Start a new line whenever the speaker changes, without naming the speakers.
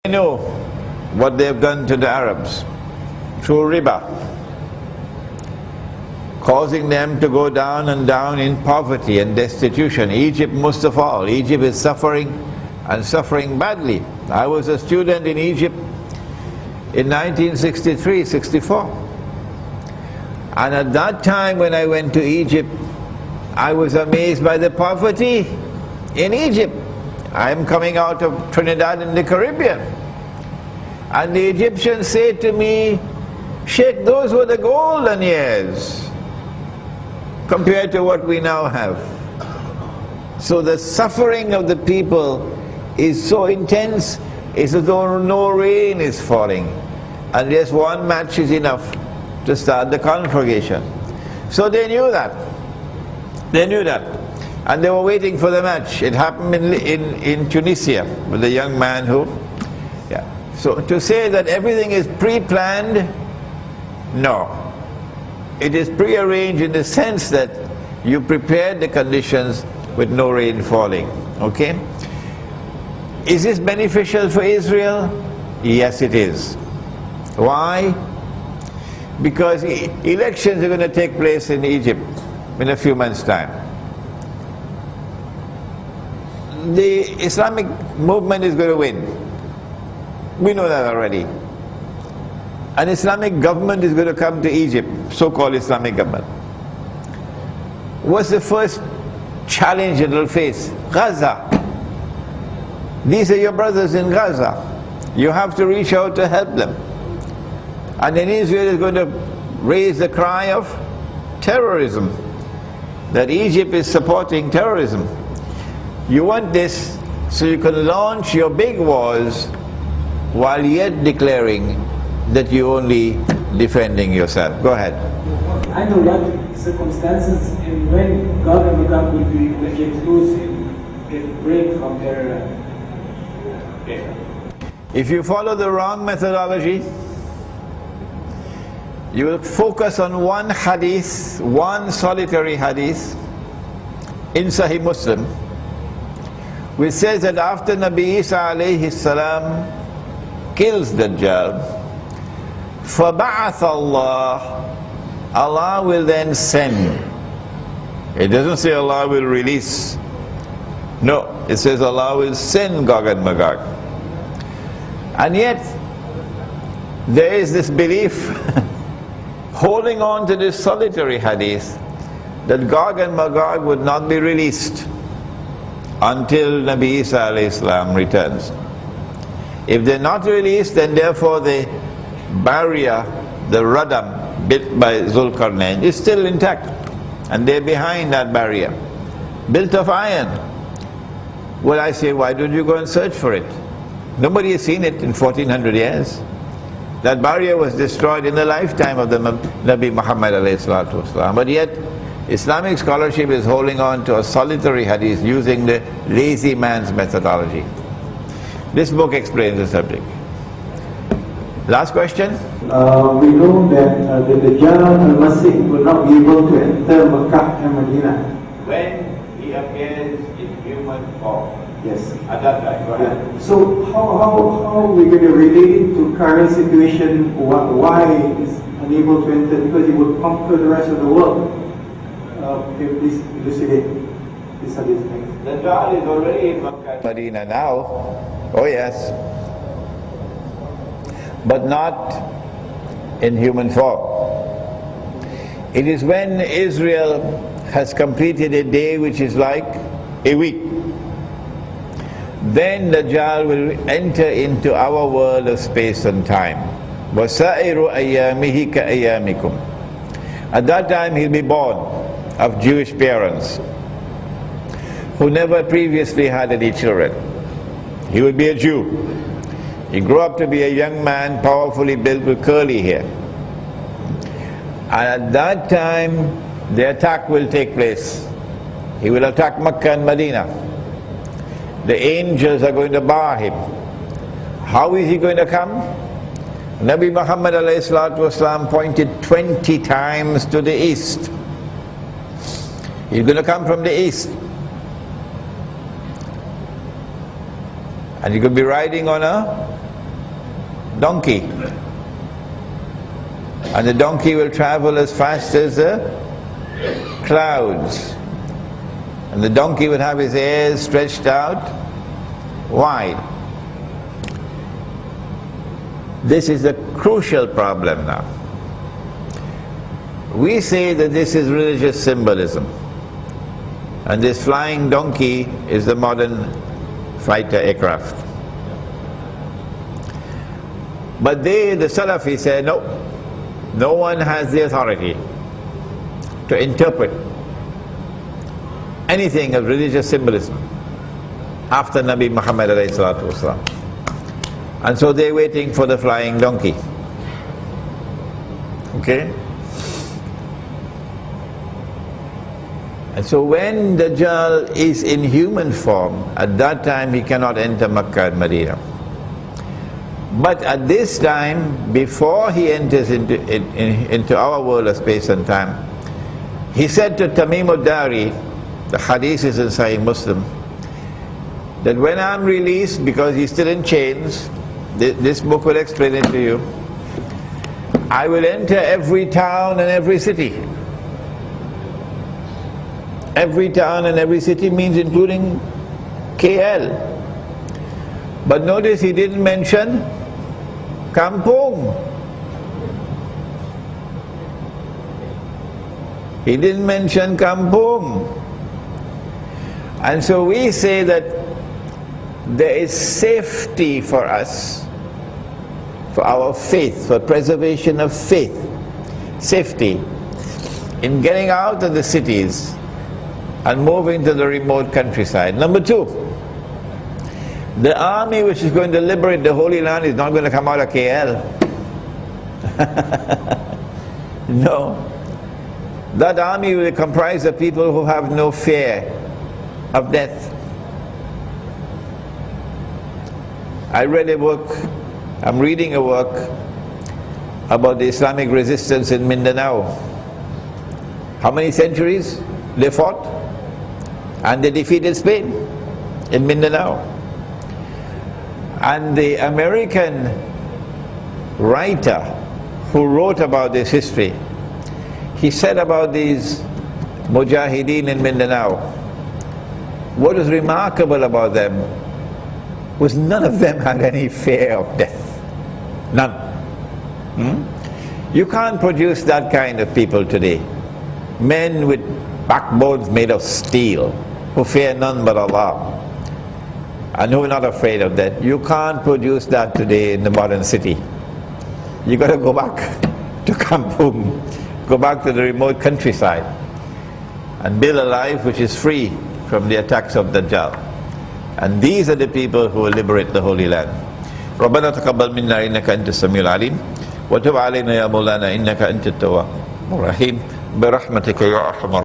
know what they've done to the Arabs through riba, causing them to go down and down in poverty and destitution. Egypt most of all. Egypt is suffering, and suffering badly. I was a student in Egypt in 1963-64, and at that time when I went to Egypt, I was amazed by the poverty in Egypt. I am coming out of Trinidad in the Caribbean, and the Egyptians say to me, "Sheikh, those were the golden years compared to what we now have." So the suffering of the people is so intense, it's as though no rain is falling, and just one match is enough to start the conflagration. So they knew that. They knew that. And they were waiting for the match. It happened in Tunisia with a young man who, So to say that everything is pre-planned, no. It is pre-arranged in the sense that you prepared the conditions with no rain falling. Okay? Is this beneficial for Israel? Yes, it is. Why? Because elections are going to take place in Egypt in a few months' time. The Islamic movement is going to win. We know that already. An Islamic government is going to come to Egypt, so-called Islamic government. What's the first challenge it will face? Gaza. These are your brothers in Gaza. You have to reach out to help them. And then Israel is going to raise the cry of terrorism, that Egypt is supporting terrorism. You want this so you can launch your big wars while yet declaring that you're only defending yourself. Go ahead.
I know what circumstances and when God and God will be get loose and get break from their
If you follow the wrong methodology, you will focus on one hadith, one solitary hadith in Sahih Muslim, which says that after Nabi Isa alayhi salam kills Dajjal, فَبَعَثَ اللَّهُ, Allah will then send. It doesn't say Allah will release. No, it says Allah will send Gog and Magog. And yet, there is this belief, holding on to this solitary hadith, that Gog and Magog would not be released until Nabi Isa alayhi salam returns. If they're not released, then therefore the barrier, the radam built by Zulkarnain is still intact, and they're behind that barrier, built of iron. Well, I say, why don't you go and search for it? Nobody has seen it in 1400 years. That barrier was destroyed in the lifetime of the Nabi Muhammad alayhi salatu wasalam. But yet, Islamic scholarship is holding on to a solitary hadith using the lazy man's methodology. This book explains the subject. Last question?
We know that the Dajjal al-Masih will not be able to enter Makkah and Medina.
When he appears in human form.
Yes.
At that time, go ahead.
So how are we going to relate to current situation? Why is unable to enter? Because he would conquer the rest of the world. Can you please elucidate this hadith?
The Dajjal is already in Makkah and Medina now. Oh yes. But not in human form. It is when Israel has completed a day which is like a week, then Dajjal will enter into our world of space and time. وَسَائِرُ أَيَّامِهِ كَأَيَّامِكُمْ. At that time he'll be born of Jewish parents who never previously had any children. He will be a Jew. He grew up to be a young man, powerfully built with curly hair. And at that time, the attack will take place. He will attack Makkah and Medina. The angels are going to bar him. How is he going to come? Nabi Muhammad ﷺ pointed 20 times to the east. He's going to come from the east. And he could be riding on a donkey. And the donkey will travel as fast as the clouds. And the donkey would have his ears stretched out wide. This is the crucial problem now. We say that this is religious symbolism. And this flying donkey is the modern fighter aircraft. But they, the Salafi, say, no, no one has the authority to interpret anything of religious symbolism after Nabi Muhammad alayhi salatu wasalam. And so they're waiting for the flying donkey. Okay? And so when Dajjal is in human form, at that time he cannot enter Makkah and Medina. But at this time, before he enters into our world of space and time, he said to Tamim al-Dari, the hadith is in Sahih Muslim, that when I'm released, because he's still in chains, this book will explain it to you, I will enter every town and every city. Every town and every city means including KL. But notice he didn't mention Kampung. He didn't mention Kampung. And so we say that there is safety for us, for our faith, for preservation of faith, safety in getting out of the cities and moving to the remote countryside. Number two, the army which is going to liberate the Holy Land is not going to come out of KL. No. That army will comprise of people who have no fear of death. I read a work, I'm reading a work about the Islamic resistance in Mindanao. How many centuries they fought? And they defeated Spain in Mindanao. And the American writer who wrote about this history, he said about these Mujahideen in Mindanao, what was remarkable about them was none of them had any fear of death. None. You can't produce that kind of people today. Men with backbones made of steel, who fear none but Allah, and who are not afraid of death. You can't produce that today in the modern city. You got to go back to Kampung, go back to the remote countryside, and build a life which is free from the attacks of Dajjal. And these are the people who will liberate the Holy Land. ربنا تقبل منا إنك أنت السميع العليم وتب علينا يا مولانا إنك أنت التواب الرحيم برحمتك يا أرحم